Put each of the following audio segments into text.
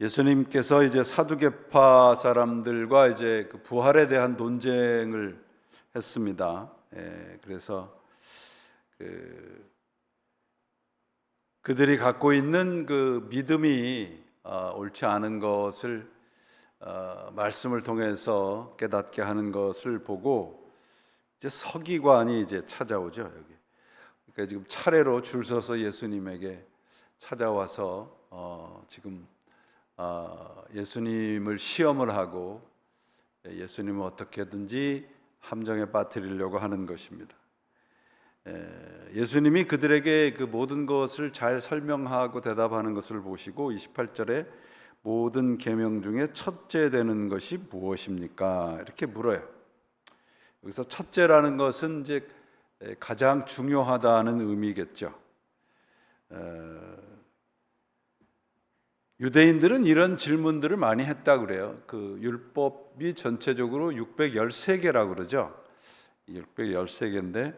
예수님께서 이제 사두개파 사람들과 이제 그 부활에 대한 논쟁을 했습니다. 그래서 그들이 갖고 있는 그 믿음이 옳지 않은 것을 말씀을 통해서 깨닫게 하는 것을 보고 이제 서기관이 이제 찾아오죠. 여기. 그러니까 지금 차례로 줄 서서 예수님에게 찾아와서 지금 예수님을 시험을 하고 예수님을 어떻게든지 함정에 빠뜨리려고 하는 것입니다. 예수님이 그들에게 그 모든 것을 잘 설명하고 대답하는 것을 보시고 28절에 모든 계명 중에 첫째 되는 것이 무엇입니까? 이렇게 물어요. 여기서 첫째라는 것은 이제 가장 중요하다는 의미겠죠. 유대인들은 이런 질문들을 많이 했다 그래요. 그 율법이 전체적으로 613개라고 그러죠. 613개인데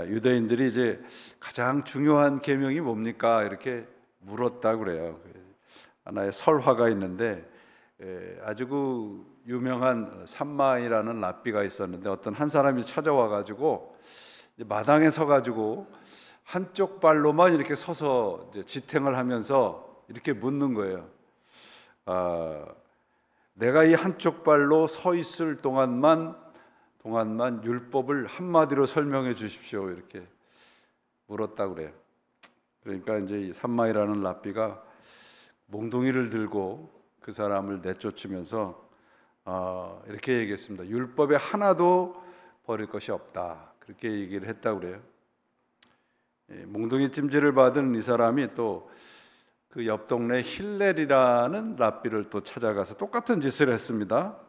유대인들이 이제 가장 중요한 계명이 뭡니까? 이렇게 물었다 그래요. 하나의 설화가 있는데 아주 그 유명한 삼마이라는 랍비가 있었는데 어떤 한 사람이 찾아와 가지고 마당에 서 가지고 한쪽 발로만 이렇게 서서 이제 지탱을 하면서 이렇게 묻는 거예요. 내가 이 한쪽 발로 서 있을 동안만 율법을 한마디로 설명해 주십시오. 이렇게 물었다 그래요. 그러니까 이제 이 삼마이라는 랍비가 몽둥이를 들고 그 사람을 내쫓으면서 이렇게 얘기했습니다. 율법에 하나도 버릴 것이 없다. 그렇게 얘기를 했다 그래요. 몽둥이 찜질을 받은 이 사람이 또 그 옆 동네 힐렐이라는 랍비를 또 찾아가서 똑같은 짓을 했습니다.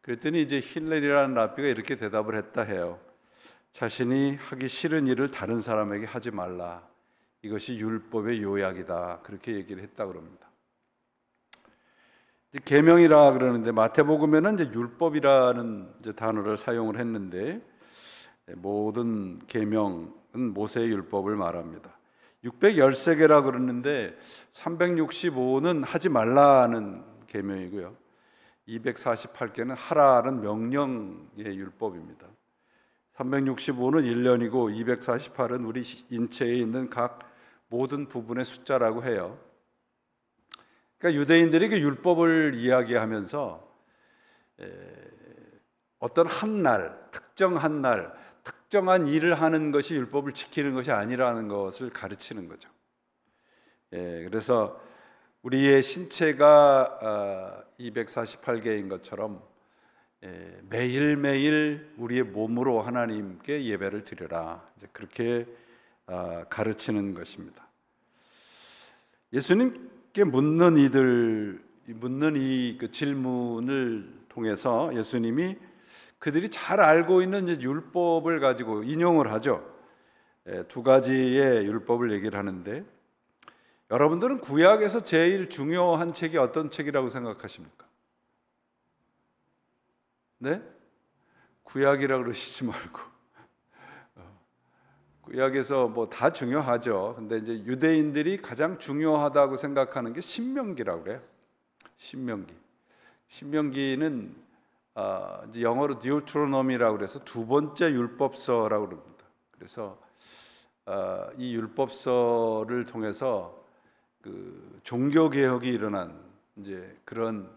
그랬더니 이제 힐렐이라는 랍비가 이렇게 대답을 했다 해요. 자신이 하기 싫은 일을 다른 사람에게 하지 말라. 이것이 율법의 요약이다. 그렇게 얘기를 했다 그럽니다. 계명이라 그러는데 마태복음에는 이제 율법이라는 이제 단어를 사용을 했는데 모든 계명은 모세의 율법을 말합니다. 613개라 그러는데 365는 하지 말라는 계명이고요. 248개는 하라는 명령의 율법입니다. 365는 1년이고 248은 우리 인체에 있는 각 모든 부분의 숫자라고 해요. 그러니까 유대인들이 그 율법을 이야기하면서 어떤 한 날, 특정한 날, 특정한 일을 하는 것이 율법을 지키는 것이 아니라는 것을 가르치는 거죠. 그래서 우리의 신체가 248개인 것처럼 매일매일 우리의 몸으로 하나님께 예배를 드려라. 이제 그렇게 가르치는 것입니다. 예수님께 묻는 이 그 질문을 통해서 예수님이 그들이 잘 알고 있는 이제 율법을 가지고 인용을 하죠. 두 가지의 율법을 얘기를 하는데 여러분들은 구약에서 제일 중요한 책이 어떤 책이라고 생각하십니까? 네? 구약이라고 그러시지 말고 구약에서 뭐 다 중요하죠. 근데 이제 유대인들이 가장 중요하다고 생각하는 게 신명기라고 그래요. 신명기는 이제 영어로 디오트로노미라고 그래서 두 번째 율법서라고 그럽니다. 그래서 이 율법서를 통해서 그 종교 개혁이 일어난 이제 그런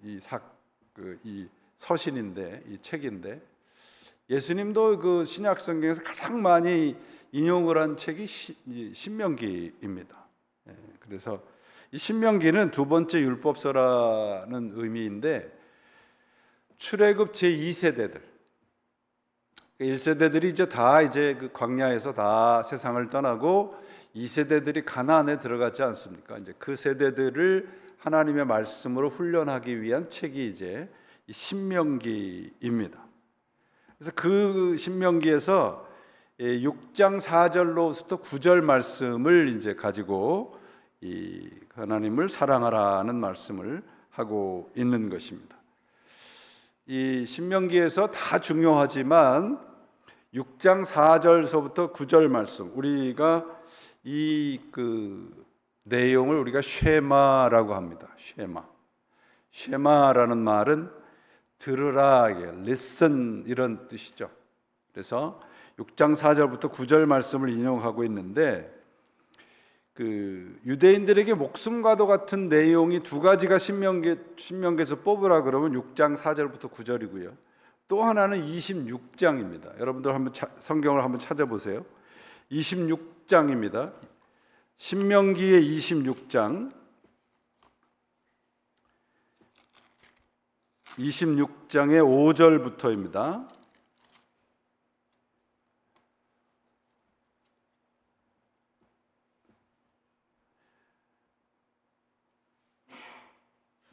이 서신인데 이 책인데 예수님도 그 신약 성경에서 가장 많이 인용을 한 책이 신명기입니다. 그래서 이 신명기는 두 번째 율법서라는 의미인데 출애굽 제 2세대들 1세대들이 이제 그 광야에서 다 세상을 떠나고 2세대들이 가나안에 들어갔지 않습니까? 이제 그 세대들을 하나님의 말씀으로 훈련하기 위한 책이 이제 이 신명기입니다. 그래서 그 신명기에서 6장 4절로부터 9절 말씀을 이제 가지고 이 하나님을 사랑하라는 말씀을 하고 있는 것입니다. 이 신명기에서 다 중요하지만 6장 4절서부터 9절 말씀, 우리가 이 내용을 우리가 쉐마라고 합니다. 쉐마라는 말은 들으라, listen 이런 뜻이죠. 그래서 6장 4절부터 9절 말씀을 인용하고 있는데 유대인들에게 목숨과도 같은 내용이 두 가지가 신명기에서 뽑으라 그러면 6장 4절부터 9절이고요. 또 하나는 26장입니다. 여러분들 한번 성경을 한번 찾아보세요. 26장입니다. 신명기의 26장 26장의 5절부터입니다.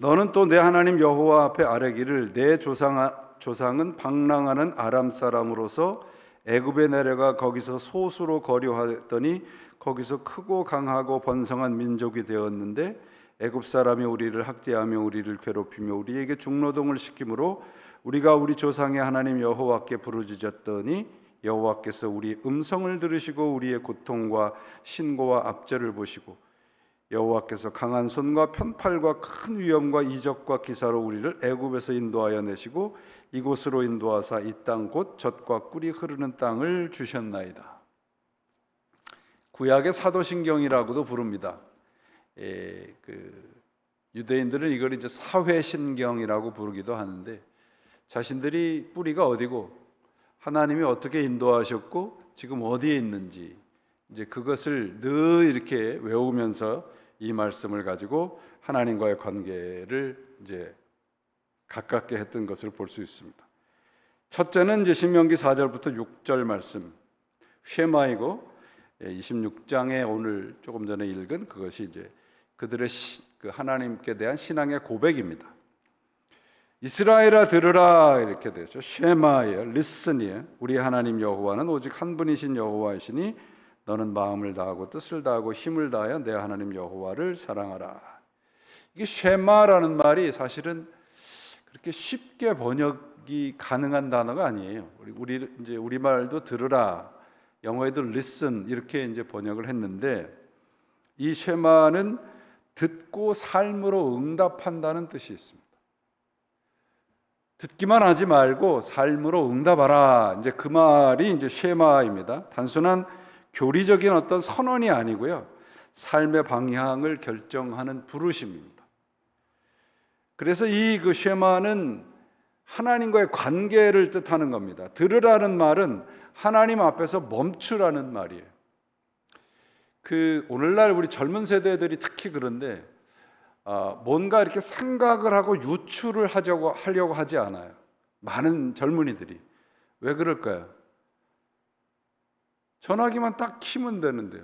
너는 또 내 하나님 여호와 앞에 아뢰기를 내 조상은 방랑하는 아람 사람으로서 애굽에 내려가 거기서 소수로 거류하더니 거기서 크고 강하고 번성한 민족이 되었는데 애굽 사람이 우리를 학대하며 우리를 괴롭히며 우리에게 중노동을 시키므로 우리가 우리 조상의 하나님 여호와께 부르짖었더니 여호와께서 우리 음성을 들으시고 우리의 고통과 신고와 압제를 보시고 여호와께서 강한 손과 편팔과 큰 위엄과 이적과 기사로 우리를 애굽에서 인도하여 내시고 이곳으로 인도하사 이 땅 곧 젖과 꿀이 흐르는 땅을 주셨나이다. 구약의 사도신경이라고도 부릅니다. 유대인들은 이걸 이제 사회신경이라고 부르기도 하는데 자신들이 뿌리가 어디고 하나님이 어떻게 인도하셨고 지금 어디에 있는지 이제 그것을 늘 이렇게 외우면서 이 말씀을 가지고 하나님과의 관계를 이제 가깝게 했던 것을 볼 수 있습니다. 첫째는 이제 신명기 4절부터 6절 말씀 쉐마이고 26장에 오늘 조금 전에 읽은 그것이 이제 그들의 하나님께 대한 신앙의 고백입니다. 이스라엘아 들으라 이렇게 되죠. 쉐마이어, 리슨이에요. 우리 하나님 여호와는 오직 한 분이신 여호와이시니 너는 마음을 다하고 뜻을 다하고 힘을 다하여 내 하나님 여호와를 사랑하라. 이게 쉐마라는 말이 사실은 그렇게 쉽게 번역이 가능한 단어가 아니에요. 우리 이제 우리말도 들으라, 영어에도 listen 이렇게 이제 번역을 했는데 이 쉐마는 듣고 삶으로 응답한다는 뜻이 있습니다. 듣기만 하지 말고 삶으로 응답하라. 이제 그 말이 이제 쉐마입니다. 단순한 교리적인 어떤 선언이 아니고요. 삶의 방향을 결정하는 부르심입니다. 그래서 이 쉐마는 하나님과의 관계를 뜻하는 겁니다. 들으라는 말은 하나님 앞에서 멈추라는 말이에요. 오늘날 우리 젊은 세대들이 특히 그런데 뭔가 이렇게 생각을 하고 유추를 하려고 하지 않아요. 많은 젊은이들이. 왜 그럴까요? 전화기만 딱 키면 되는데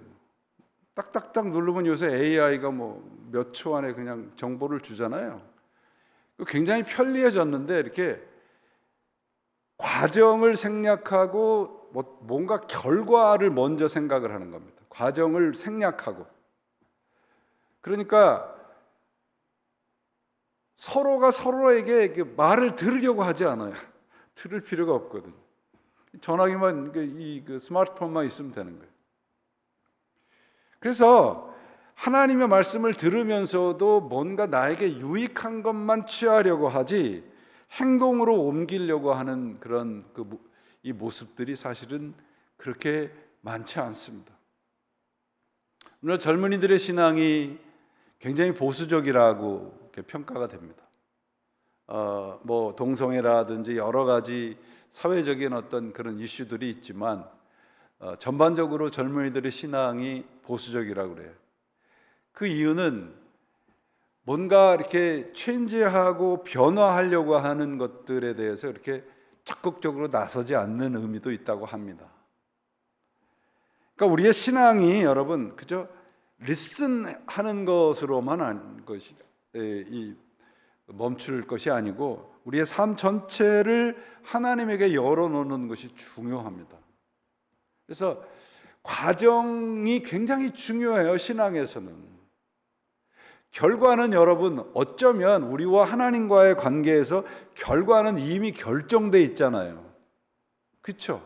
딱딱딱 누르면 요새 AI가 몇 초 안에 그냥 정보를 주잖아요. 굉장히 편리해졌는데 이렇게 과정을 생략하고 뭔가 결과를 먼저 생각을 하는 겁니다. 과정을 생략하고. 그러니까 서로가 서로에게 말을 들으려고 하지 않아요. 들을 필요가 없거든요. 전화기만 이 스마트폰만 있으면 되는 거예요. 그래서 하나님의 말씀을 들으면서도 뭔가 나에게 유익한 것만 취하려고 하지 행동으로 옮기려고 하는 그런 이 모습들이 사실은 그렇게 많지 않습니다. 오늘 젊은이들의 신앙이 굉장히 보수적이라고 이렇게 평가가 됩니다. 동성애라든지 여러 가지 사회적인 어떤 그런 이슈들이 있지만 전반적으로 젊은이들의 신앙이 보수적이라고 그래요. 그 이유는 뭔가 이렇게 체인지하고 변화하려고 하는 것들에 대해서 이렇게 적극적으로 나서지 않는 의미도 있다고 합니다. 그러니까 우리의 신앙이 여러분 그저 리슨하는 것으로만 멈출 것이 아니고 우리의 삶 전체를 하나님에게 열어놓는 것이 중요합니다. 그래서 과정이 굉장히 중요해요. 신앙에서는. 결과는 여러분 어쩌면 우리와 하나님과의 관계에서 결과는 이미 결정돼 있잖아요. 그렇죠?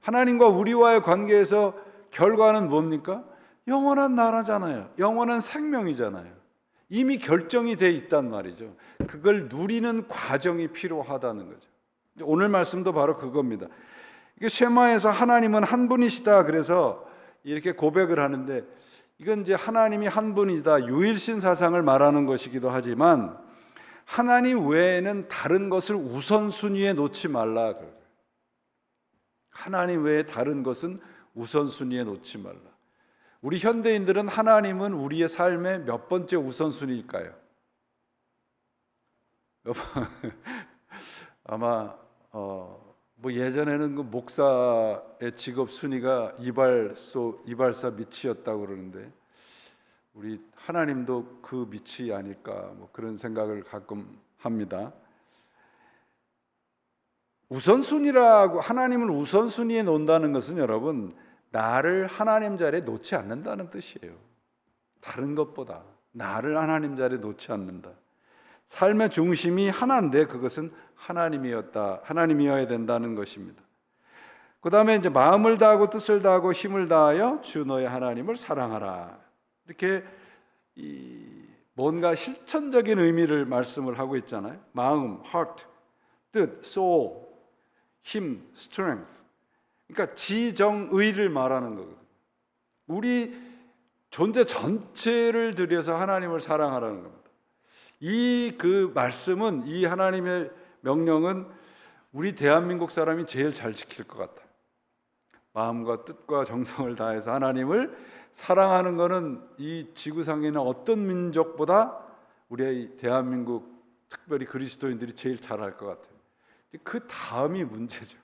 하나님과 우리와의 관계에서 결과는 뭡니까? 영원한 나라잖아요. 영원한 생명이잖아요. 이미 결정이 돼 있단 말이죠. 그걸 누리는 과정이 필요하다는 거죠. 오늘 말씀도 바로 그겁니다. 이게 쉐마에서 하나님은 한 분이시다 그래서 이렇게 고백을 하는데, 이건 이제 하나님이 한 분이다, 유일신 사상을 말하는 것이기도 하지만 하나님 외에는 다른 것을 우선순위에 놓지 말라. 하나님 외에 다른 것은 우선순위에 놓지 말라. 우리 현대인들은 하나님은 우리의 삶의 몇 번째 우선순위일까요? 아마 뭐 예전에는 그 목사의 직업 순위가 이발사 밑이었다고 그러는데, 우리 하나님도 그 밑이 아닐까, 뭐 그런 생각을 가끔 합니다. 우선순위라고, 하나님을 우선순위에 놓는다는 것은 여러분, 나를 하나님 자리에 놓지 않는다는 뜻이에요. 다른 것보다 나를 하나님 자리에 놓지 않는다. 삶의 중심이 하나인데 그것은 하나님이어야 된다는 것입니다. 그 다음에 이제 마음을 다하고 뜻을 다하고 힘을 다하여 주 너의 하나님을 사랑하라. 이렇게 뭔가 실천적인 의미를 말씀을 하고 있잖아요. 마음, heart, 뜻, soul, 힘, strength. 그러니까 지정의를 말하는 거거든요. 우리 존재 전체를 들여서 하나님을 사랑하라는 겁니다. 그 말씀은, 이 하나님의 명령은 우리 대한민국 사람이 제일 잘 지킬 것 같아요. 마음과 뜻과 정성을 다해서 하나님을 사랑하는 것은 이 지구상에 있는 어떤 민족보다 우리 대한민국, 특별히 그리스도인들이 제일 잘할 것 같아요. 그 다음이 문제죠.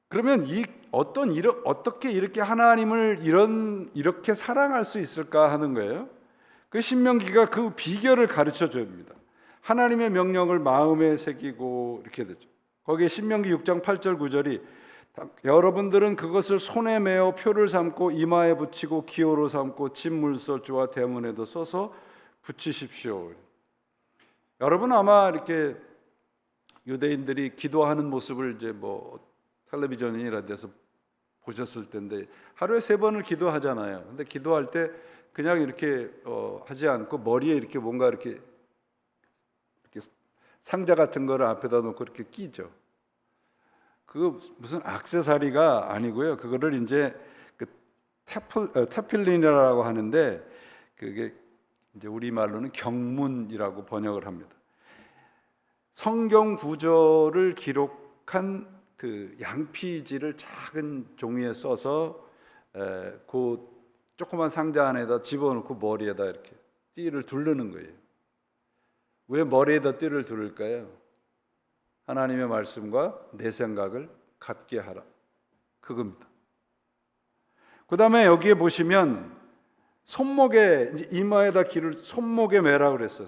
그러면 어떻게 이렇게 하나님을 이렇게 사랑할 수 있을까 하는 거예요. 그 신명기가 그 비결을 가르쳐 줍니다. 하나님의 명령을 마음에 새기고 이렇게 되죠. 거기에 신명기 6장 8절 9절이 여러분들은 그것을 손에 메어 표를 삼고 이마에 붙이고 기호로 삼고 집 물설주와 대문에도 써서 붙이십시오. 여러분 아마 이렇게 유대인들이 기도하는 모습을 이제 뭐 텔레비전이라 데서 보셨을 텐데, 하루에 3번을 기도하잖아요. 근데 기도할 때 그냥 이렇게 하지 않고 머리에 이렇게 뭔가 이렇게 상자 같은 거를 앞에다 놓고 이렇게 끼죠. 그거 무슨 액세서리가 아니고요. 그거를 이제 그 테필린이라고 하는데, 그게 이제 우리말로는 경문이라고 번역을 합니다. 성경 구절을 기록한 그 양피지를 작은 종이에 써서 그 조그만 상자 안에다 집어넣고 머리에다 이렇게 띠를 두르는 거예요. 왜 머리에다 띠를 두를까요? 하나님의 말씀과 내 생각을 같게 하라, 그겁니다. 그 다음에 여기에 보시면 손목에, 이제 이마에다 기를 손목에 매라 그랬어요.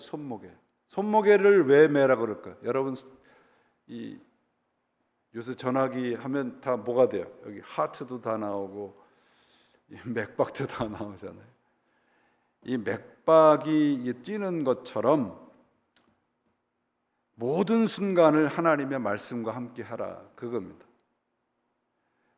손목에를 왜 매라 그럴까? 여러분 요새 전화기 하면 다 뭐가 돼요? 여기 하트도 다 나오고 맥박도 다 나오잖아요. 이 맥박이 뛰는 것처럼 모든 순간을 하나님의 말씀과 함께 하라, 그겁니다.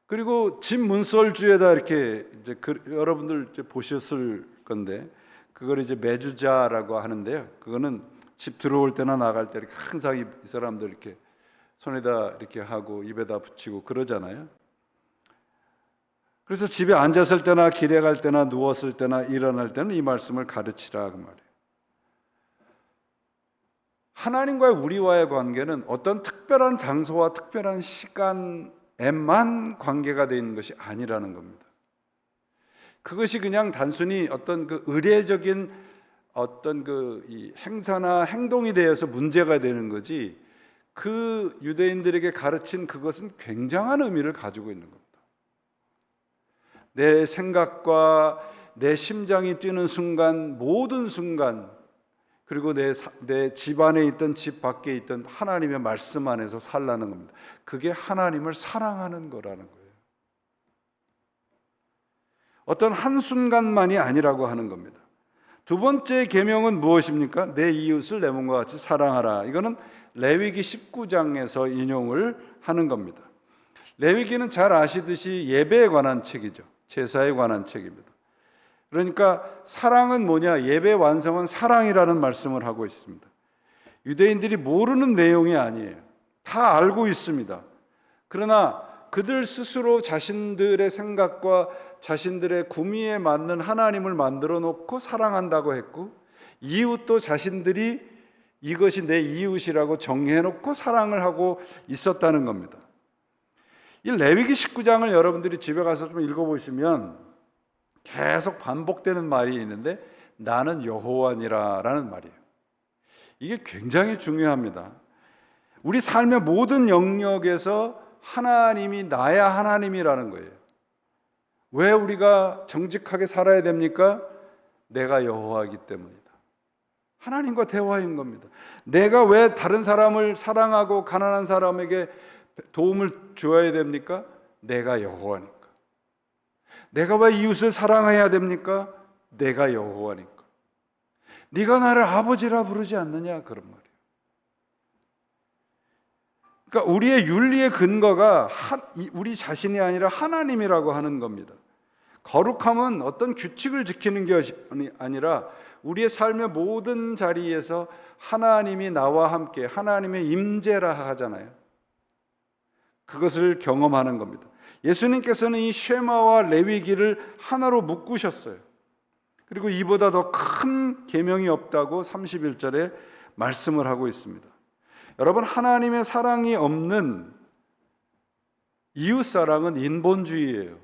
그리고 집 문설주에다 이렇게 이제 여러분들 이제 보셨을 건데, 그걸 이제 매주자라고 하는데요. 그거는 집 들어올 때나 나갈 때 이렇게 항상 이 사람들 이렇게 손에다 이렇게 하고 입에다 붙이고 그러잖아요. 그래서 집에 앉았을 때나 길에 갈 때나 누웠을 때나 일어날 때는 이 말씀을 가르치라, 그 말이에요. 하나님과의 우리와의 관계는 어떤 특별한 장소와 특별한 시간에만 관계가 되어 있는 것이 아니라는 겁니다. 그것이 그냥 단순히 어떤 그 의례적인 어떤 이 행사나 행동이 되어서 문제가 되는 거지, 그 유대인들에게 가르친 그것은 굉장한 의미를 가지고 있는 겁니다. 내 생각과 내 심장이 뛰는 순간, 모든 순간, 그리고 내 집 안에 있던 집 밖에 있던 하나님의 말씀 안에서 살라는 겁니다. 그게 하나님을 사랑하는 거라는 거예요. 어떤 한순간만이 아니라고 하는 겁니다. 두 번째 계명은 무엇입니까? 내 이웃을 내 몸과 같이 사랑하라. 이거는 레위기 19장에서 인용을 하는 겁니다. 레위기는 잘 아시듯이 예배에 관한 책이죠. 제사에 관한 책입니다. 그러니까 사랑은 뭐냐? 예배 완성은 사랑이라는 말씀을 하고 있습니다. 유대인들이 모르는 내용이 아니에요. 다 알고 있습니다. 그러나 그들 스스로 자신들의 생각과 자신들의 구미에 맞는 하나님을 만들어 놓고 사랑한다고 했고, 이웃도 자신들이 이것이 내 이웃이라고 정해 놓고 사랑을 하고 있었다는 겁니다. 이 레위기 19장을 여러분들이 집에 가서 좀 읽어보시면 계속 반복되는 말이 있는데, 나는 여호와니라라는 말이에요. 이게 굉장히 중요합니다. 우리 삶의 모든 영역에서 하나님이 나야 하나님이라는 거예요. 왜 우리가 정직하게 살아야 됩니까? 내가 여호와이기 때문이다. 하나님과 대화인 겁니다. 내가 왜 다른 사람을 사랑하고 가난한 사람에게 도움을 주어야 됩니까? 내가 여호와니까. 내가 왜 이웃을 사랑해야 됩니까? 내가 여호와니까. 네가 나를 아버지라 부르지 않느냐, 그런 말이에요. 그러니까 우리의 윤리의 근거가 우리 자신이 아니라 하나님이라고 하는 겁니다. 거룩함은 어떤 규칙을 지키는 것이 아니라 우리의 삶의 모든 자리에서 하나님이 나와 함께, 하나님의 임재라 하잖아요. 그것을 경험하는 겁니다. 예수님께서는 이 쉐마와 레위기를 하나로 묶으셨어요. 그리고 이보다 더 큰 계명이 없다고 31절에 말씀을 하고 있습니다. 여러분, 하나님의 사랑이 없는 이웃사랑은 인본주의예요.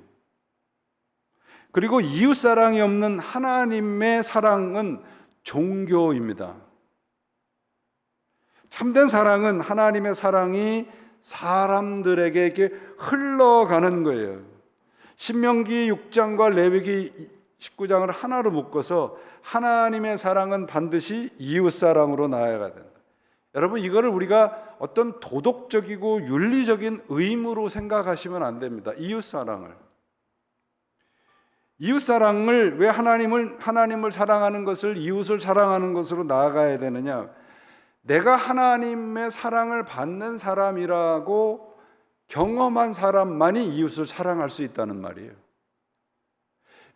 그리고 이웃사랑이 없는 하나님의 사랑은 종교입니다. 참된 사랑은 하나님의 사랑이 사람들에게 이렇게 흘러가는 거예요. 신명기 6장과 레위기 19장을 하나로 묶어서 하나님의 사랑은 반드시 이웃사랑으로 나아가야 된다. 여러분, 이거를 우리가 어떤 도덕적이고 윤리적인 의무로 생각하시면 안 됩니다. 이웃사랑을 왜 하나님을 사랑하는 것을 이웃을 사랑하는 것으로 나아가야 되느냐? 내가 하나님의 사랑을 받는 사람이라고 경험한 사람만이 이웃을 사랑할 수 있다는 말이에요.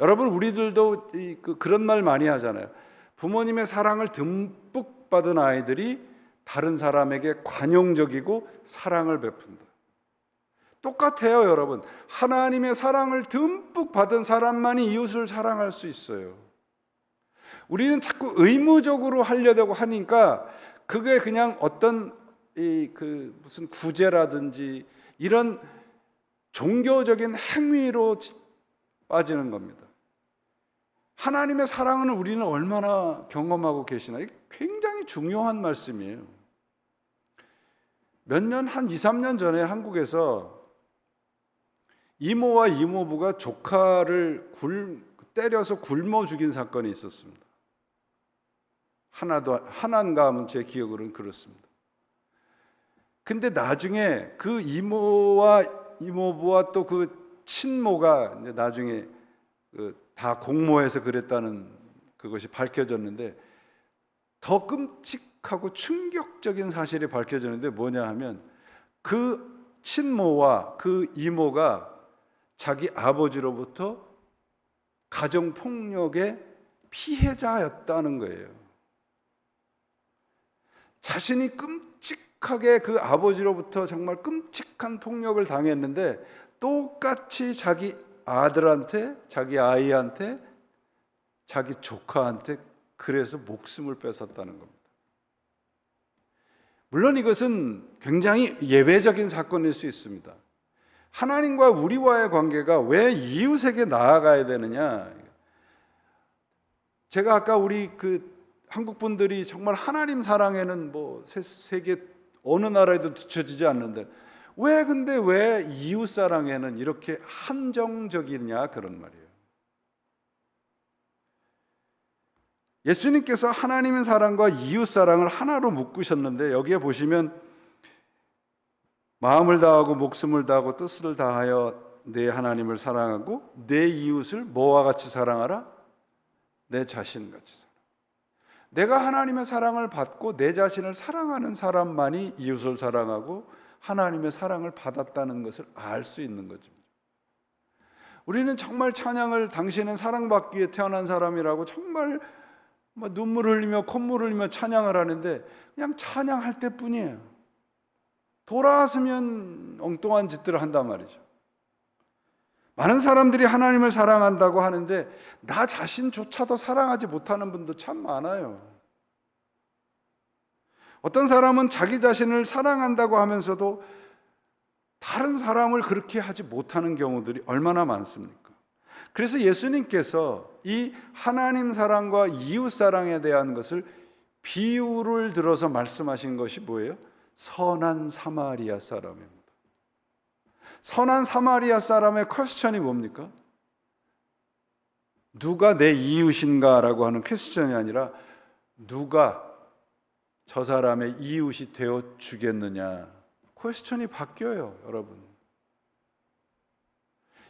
여러분, 우리들도 그런 말 많이 하잖아요. 부모님의 사랑을 듬뿍 받은 아이들이 다른 사람에게 관용적이고 사랑을 베푼다. 똑같아요, 여러분. 하나님의 사랑을 듬뿍 받은 사람만이 이웃을 사랑할 수 있어요. 우리는 자꾸 의무적으로 하려고 하니까 그게 그냥 어떤 무슨 구제라든지 이런 종교적인 행위로 빠지는 겁니다. 하나님의 사랑은 우리는 얼마나 경험하고 계시나? 이게 굉장히 중요한 말씀이에요. 한 2, 3년 전에 한국에서 이모와 이모부가 조카를 때려서 굶어 죽인 사건이 있었습니다. 하나인가 하면 제 기억으로는 그렇습니다. 근데 나중에 그 이모와 이모부와 또 그 친모가 이제 나중에 다 공모해서 그랬다는 그것이 밝혀졌는데, 더 끔찍하고 충격적인 사실이 밝혀졌는데 뭐냐 하면, 그 친모와 그 이모가 자기 아버지로부터 가정폭력의 피해자였다는 거예요. 자신이 끔찍하게 그 아버지로부터 정말 끔찍한 폭력을 당했는데 똑같이 자기 아들한테, 자기 아이한테, 자기 조카한테 그래서 목숨을 뺏었다는 겁니다. 물론 이것은 굉장히 예외적인 사건일 수 있습니다. 하나님과 우리와의 관계가 왜 이웃에게 나아가야 되느냐? 제가 아까 우리 한국 분들이 정말 하나님 사랑에는 뭐 세계 어느 나라에도 뒤처지지 않는데 근데 왜 이웃 사랑에는 이렇게 한정적이냐, 그런 말이에요. 예수님께서 하나님의 사랑과 이웃 사랑을 하나로 묶으셨는데, 여기에 보시면 마음을 다하고 목숨을 다하고 뜻을 다하여 내 하나님을 사랑하고 내 이웃을 뭐와 같이 사랑하라? 내 자신같이 사랑. 내가 하나님의 사랑을 받고 내 자신을 사랑하는 사람만이 이웃을 사랑하고 하나님의 사랑을 받았다는 것을 알 수 있는 거죠. 우리는 정말 찬양을 당신은 사랑받기 위해 태어난 사람이라고 정말 눈물 흘리며 콧물 흘리며 찬양을 하는데 그냥 찬양할 때뿐이에요. 돌아서면 엉뚱한 짓들을 한단 말이죠. 많은 사람들이 하나님을 사랑한다고 하는데 나 자신조차도 사랑하지 못하는 분도 참 많아요. 어떤 사람은 자기 자신을 사랑한다고 하면서도 다른 사람을 그렇게 하지 못하는 경우들이 얼마나 많습니까? 그래서 예수님께서 이 하나님 사랑과 이웃 사랑에 대한 것을 비유를 들어서 말씀하신 것이 뭐예요? 선한 사마리아 사람입니다. 선한 사마리아 사람의 퀘스천이 뭡니까? 누가 내 이웃인가라고 하는 퀘스천이 아니라 누가 저 사람의 이웃이 되어 주겠느냐. 퀘스천이 바뀌어요, 여러분.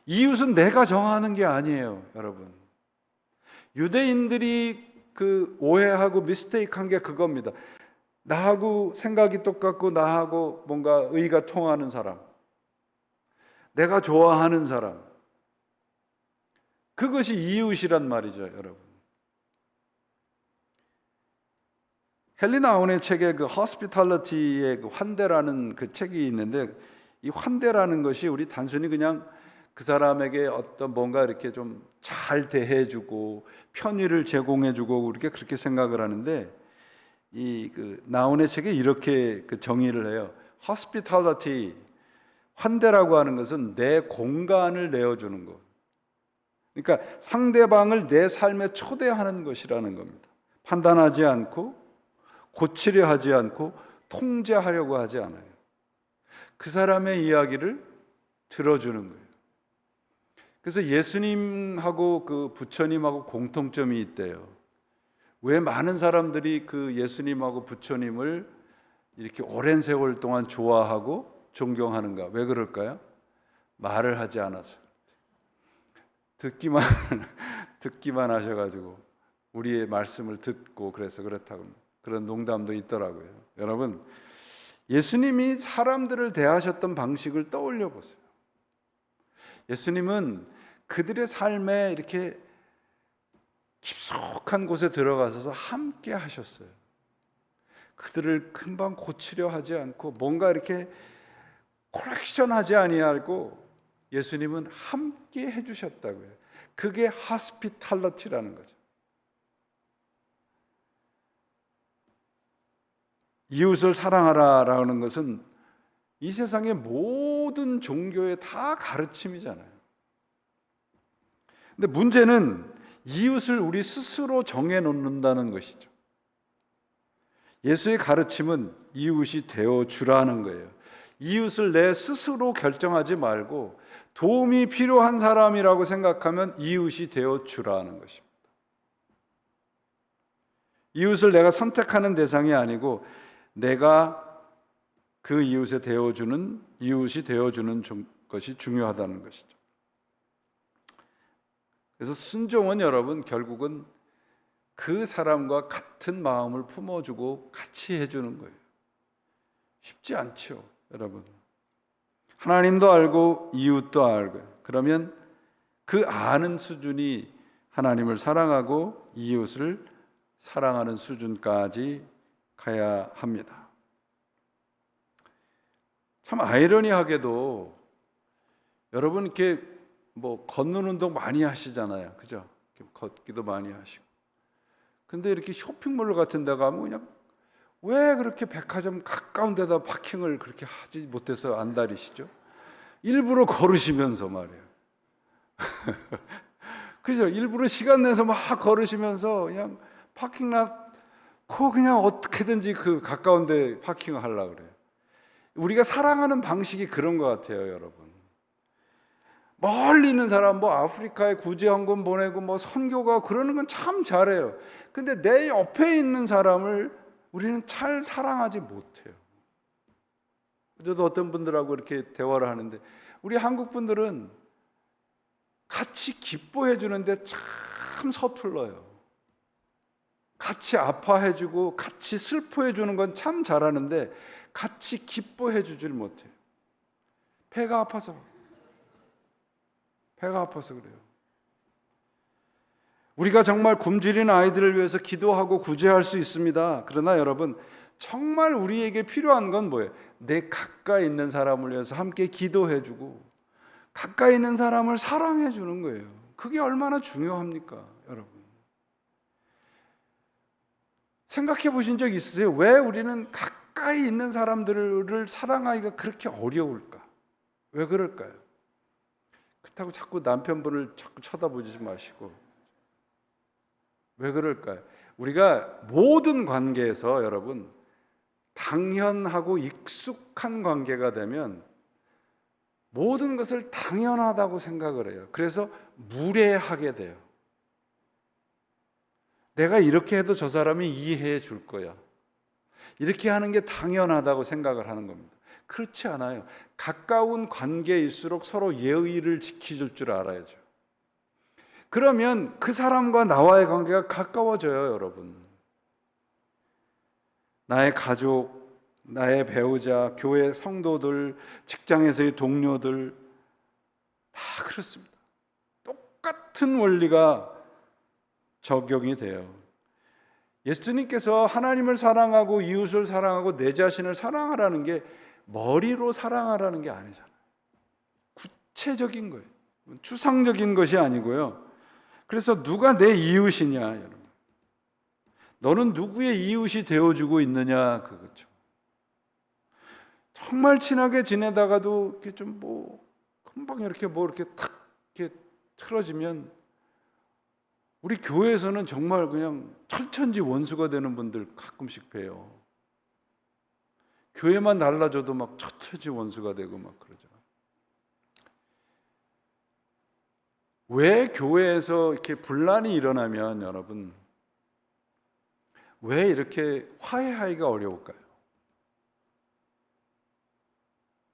이웃은 내가 정하는 게 아니에요, 여러분. 유대인들이 그 오해하고 미스테이크한 게 그겁니다. 나하고 생각이 똑같고 나하고 뭔가 의가 통하는 사람, 내가 좋아하는 사람, 그것이 이웃이란 말이죠, 여러분. 헨리 나운의 책에 그 호스피탈리티의 그 환대라는 그 책이 있는데, 이 환대라는 것이 우리 단순히 그냥 그 사람에게 어떤 뭔가 이렇게 좀 잘 대해주고 편의를 제공해주고 그렇게 생각을 하는데, 이 그 나운의 책에 이렇게 그 정의를 해요. 호스피탈리티, 환대라고 하는 것은 내 공간을 내어주는 것. 그러니까 상대방을 내 삶에 초대하는 것이라는 겁니다. 판단하지 않고 고치려 하지 않고 통제하려고 하지 않아요. 그 사람의 이야기를 들어주는 거예요. 그래서 예수님하고 그 부처님하고 공통점이 있대요. 왜 많은 사람들이 그 예수님하고 부처님을 이렇게 오랜 세월 동안 좋아하고 존경하는가? 왜 그럴까요? 말을 하지 않아서. 듣기만 하셔가지고 우리의 말씀을 듣고 그래서 그렇다고 그런 농담도 있더라고요. 여러분, 예수님이 사람들을 대하셨던 방식을 떠올려 보세요. 예수님은 그들의 삶에 이렇게 깊숙한 곳에 들어가셔서 함께 하셨어요. 그들을 금방 고치려 하지 않고 뭔가 이렇게 코렉션하지 아니하고 예수님은 함께 해주셨다고요. 그게 하스피탈리티라는 거죠. 이웃을 사랑하라라는 것은 이 세상의 모든 종교의 다 가르침이잖아요. 근데 문제는 이웃을 우리 스스로 정해놓는다는 것이죠. 예수의 가르침은 이웃이 되어주라는 거예요. 이웃을 내 스스로 결정하지 말고 도움이 필요한 사람이라고 생각하면 이웃이 되어주라는 것입니다. 이웃을 내가 선택하는 대상이 아니고 내가 그 이웃이 되어주는 것이 중요하다는 것이죠. 그래서 순종은 여러분 결국은 그 사람과 같은 마음을 품어주고 같이 해주는 거예요. 쉽지 않죠, 여러분. 하나님도 알고 이웃도 알고, 그러면 그 아는 수준이 하나님을 사랑하고 이웃을 사랑하는 수준까지 가야 합니다. 참 아이러니하게도 여러분 이렇게 걷는 운동 많이 하시잖아요, 그죠? 걷기도 많이 하시고. 근데 이렇게 쇼핑몰 같은 데 가면 그냥 왜 그렇게 백화점 가까운 데다 파킹을 그렇게 하지 못해서 안달이시죠? 일부러 걸으시면서 말이에요. 그죠? 일부러 시간 내서 막 걸으시면서 그냥 파킹lot 그냥 어떻게든지 그 가까운 데 파킹을 하려고 그래요. 우리가 사랑하는 방식이 그런 것 같아요, 여러분. 멀리 있는 사람, 아프리카에 구제헌금 보내고 선교가 그러는 건 참 잘해요. 근데 내 옆에 있는 사람을 우리는 잘 사랑하지 못해요. 저도 어떤 분들하고 이렇게 대화를 하는데 우리 한국 분들은 같이 기뻐해 주는데 참 서툴러요. 같이 아파해 주고 같이 슬퍼해 주는 건 참 잘하는데 같이 기뻐해 주질 못해요. 배가 아파서 그래요. 우리가 정말 굶주린 아이들을 위해서 기도하고 구제할 수 있습니다. 그러나 여러분, 정말 우리에게 필요한 건 뭐예요? 내 가까이 있는 사람을 위해서 함께 기도해 주고 가까이 있는 사람을 사랑해 주는 거예요. 그게 얼마나 중요합니까, 여러분? 생각해 보신 적 있으세요? 왜 우리는 가까이 있는 사람들을 사랑하기가 그렇게 어려울까? 왜 그럴까요? 그렇다고 자꾸 남편분을 자꾸 쳐다보지 마시고. 왜 그럴까요? 우리가 모든 관계에서 여러분, 당연하고 익숙한 관계가 되면 모든 것을 당연하다고 생각을 해요. 그래서 무례하게 돼요. 내가 이렇게 해도 저 사람이 이해해 줄 거야. 이렇게 하는 게 당연하다고 생각을 하는 겁니다. 그렇지 않아요. 가까운 관계일수록 서로 예의를 지켜줄 줄 알아야죠. 그러면 그 사람과 나와의 관계가 가까워져요, 여러분. 나의 가족, 나의 배우자, 교회 성도들, 직장에서의 동료들 다 그렇습니다. 똑같은 원리가 적용이 돼요. 예수님께서 하나님을 사랑하고 이웃을 사랑하고 내 자신을 사랑하라는 게 머리로 사랑하라는 게 아니잖아요. 구체적인 거예요. 추상적인 것이 아니고요. 그래서 누가 내 이웃이냐, 여러분. 너는 누구의 이웃이 되어주고 있느냐, 그거죠. 정말 친하게 지내다가도 이렇게 좀 금방 이렇게 이렇게 탁 이렇게 틀어지면 우리 교회에서는 정말 그냥 철천지 원수가 되는 분들 가끔씩 봬요. 교회만 달라져도 막 철천지 원수가 되고 막 그러죠. 왜 교회에서 이렇게 분란이 일어나면 여러분, 왜 이렇게 화해하기가 어려울까요?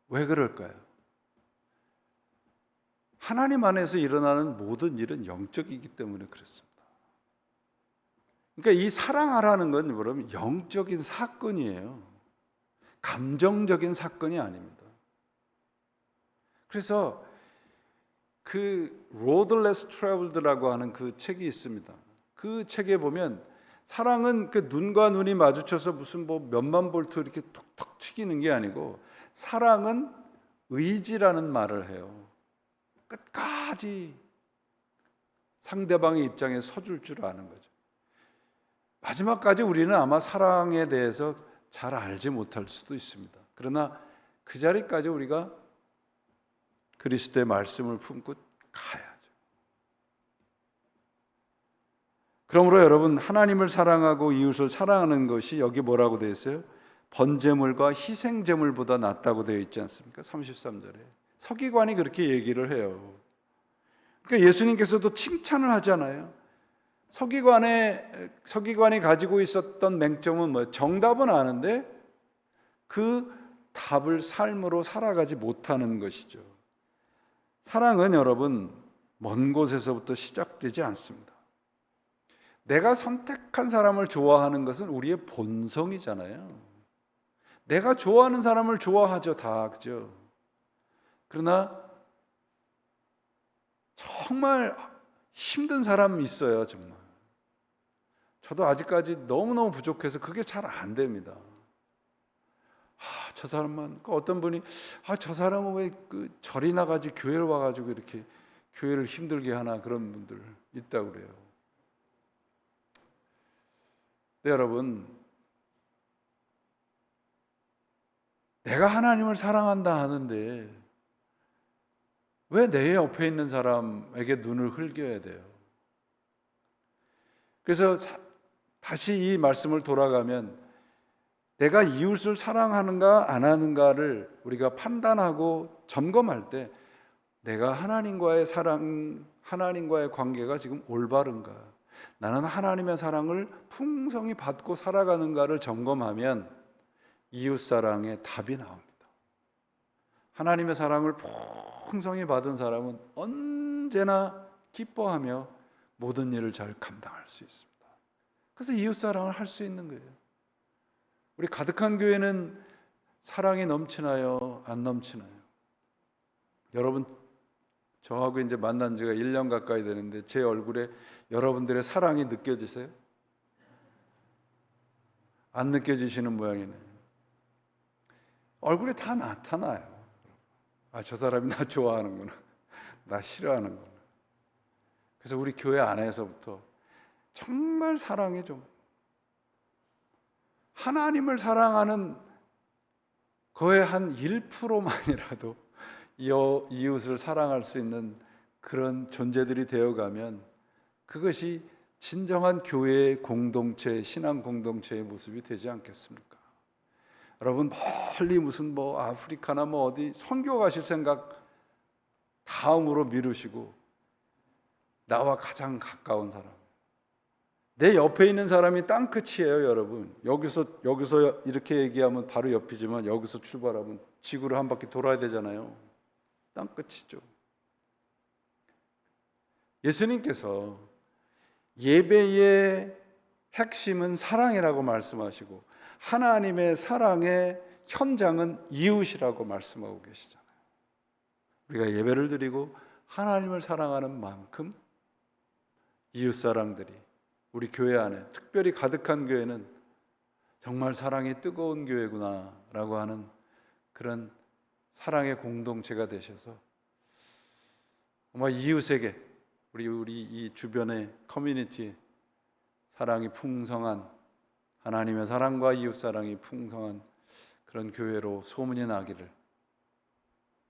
왜 그럴까요? 하나님 안에서 일어나는 모든 일은 영적이기 때문에 그렇습니다. 그러니까 이 사랑하라는 건 여러분 영적인 사건이에요. 감정적인 사건이 아닙니다. 그래서 그 Road Less Traveled라고 하는 그 책이 있습니다. 그 책에 보면 사랑은 그 눈과 눈이 마주쳐서 무슨 몇만 볼트 이렇게 툭툭 튀기는 게 아니고 사랑은 의지라는 말을 해요. 끝까지 상대방의 입장에 서줄 줄 아는 거죠. 마지막까지 우리는 아마 사랑에 대해서 잘 알지 못할 수도 있습니다. 그러나 그 자리까지 우리가 그리스도의 말씀을 품고 가야죠. 그러므로 여러분, 하나님을 사랑하고 이웃을 사랑하는 것이 여기 뭐라고 되어 있어요? 번제물과 희생제물보다 낫다고 되어 있지 않습니까? 33절에 서기관이 그렇게 얘기를 해요. 그러니까 예수님께서도 칭찬을 하잖아요. 서기관이 가지고 있었던 맹점은 뭐예요? 정답은 아는데 그 답을 삶으로 살아가지 못하는 것이죠. 사랑은 여러분 먼 곳에서부터 시작되지 않습니다. 내가 선택한 사람을 좋아하는 것은 우리의 본성이잖아요. 내가 좋아하는 사람을 좋아하죠, 다, 그죠? 그러나 정말 힘든 사람이 있어요, 정말. 저도 아직까지 너무너무 부족해서 그게 잘 안 됩니다. 저 사람만, 어떤 분이, 저 사람은 왜 그 절이 나가지 교회를 와가지고 이렇게 교회를 힘들게 하나, 그런 분들 있다고 그래요. 네, 여러분, 내가 하나님을 사랑한다 하는데 왜 내 옆에 있는 사람에게 눈을 흘겨야 돼요? 그래서 다시 이 말씀을 돌아가면 내가 이웃을 사랑하는가 안 하는가를 우리가 판단하고 점검할 때 내가 하나님과의 사랑, 하나님과의 관계가 지금 올바른가, 나는 하나님의 사랑을 풍성히 받고 살아가는가를 점검하면 이웃사랑의 답이 나옵니다. 하나님의 사랑을 풍성히 받은 사람은 언제나 기뻐하며 모든 일을 잘 감당할 수 있습니다. 그래서 이웃사랑을 할 수 있는 거예요. 우리 가득한 교회는 사랑이 넘치나요? 안 넘치나요? 여러분, 저하고 이제 만난 지가 1년 가까이 되는데 제 얼굴에 여러분들의 사랑이 느껴지세요? 안 느껴지시는 모양이네요. 얼굴에 다 나타나요. 아, 저 사람이 나 좋아하는구나, 나 싫어하는구나. 그래서 우리 교회 안에서부터 정말 사랑이 좀, 하나님을 사랑하는 거의 한 1%만이라도 이웃을 사랑할 수 있는 그런 존재들이 되어가면 그것이 진정한 교회의 공동체, 신앙 공동체의 모습이 되지 않겠습니까? 여러분, 멀리 무슨 뭐 아프리카나 뭐 어디 선교 가실 생각 다음으로 미루시고 나와 가장 가까운 사람, 내 옆에 있는 사람이 땅끝이에요. 여러분, 여기서 이렇게 얘기하면 바로 옆이지만 여기서 출발하면 지구를 한 바퀴 돌아야 되잖아요. 땅끝이죠. 예수님께서 예배의 핵심은 사랑이라고 말씀하시고 하나님의 사랑의 현장은 이웃이라고 말씀하고 계시잖아요. 우리가 예배를 드리고 하나님을 사랑하는 만큼 이웃사랑들이 우리 교회 안에 특별히 가득한 교회는 정말 사랑이 뜨거운 교회구나라고 하는 그런 사랑의 공동체가 되셔서 정말 이웃에게 우리 이 주변의 커뮤니티에 사랑이 풍성한, 하나님의 사랑과 이웃 사랑이 풍성한 그런 교회로 소문이 나기를,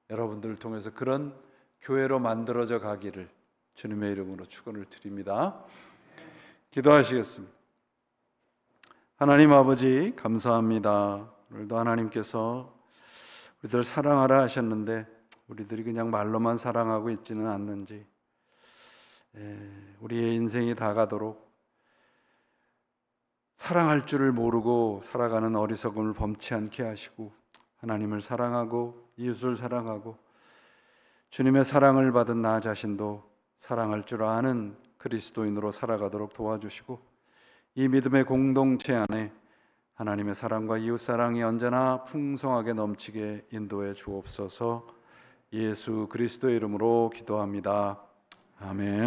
여러분들을 통해서 그런 교회로 만들어져 가기를 주님의 이름으로 축원을 드립니다. 기도하시겠습니다. 하나님 아버지, 감사합니다. 오늘도 하나님께서 우리들 사랑하라 하셨는데 우리들이 그냥 말로만 사랑하고 있지는 않는지, 우리의 인생이 다 가도록 사랑할 줄을 모르고 살아가는 어리석음을 범치 않게 하시고 하나님을 사랑하고 이웃을 사랑하고 주님의 사랑을 받은 나 자신도 사랑할 줄 아는 그리스도인으로 살아가도록 도와주시고 이 믿음의 공동체 안에 하나님의 사랑과 이웃 사랑이 언제나 풍성하게 넘치게 인도해 주옵소서. 예수 그리스도의 이름으로 기도합니다. 아멘.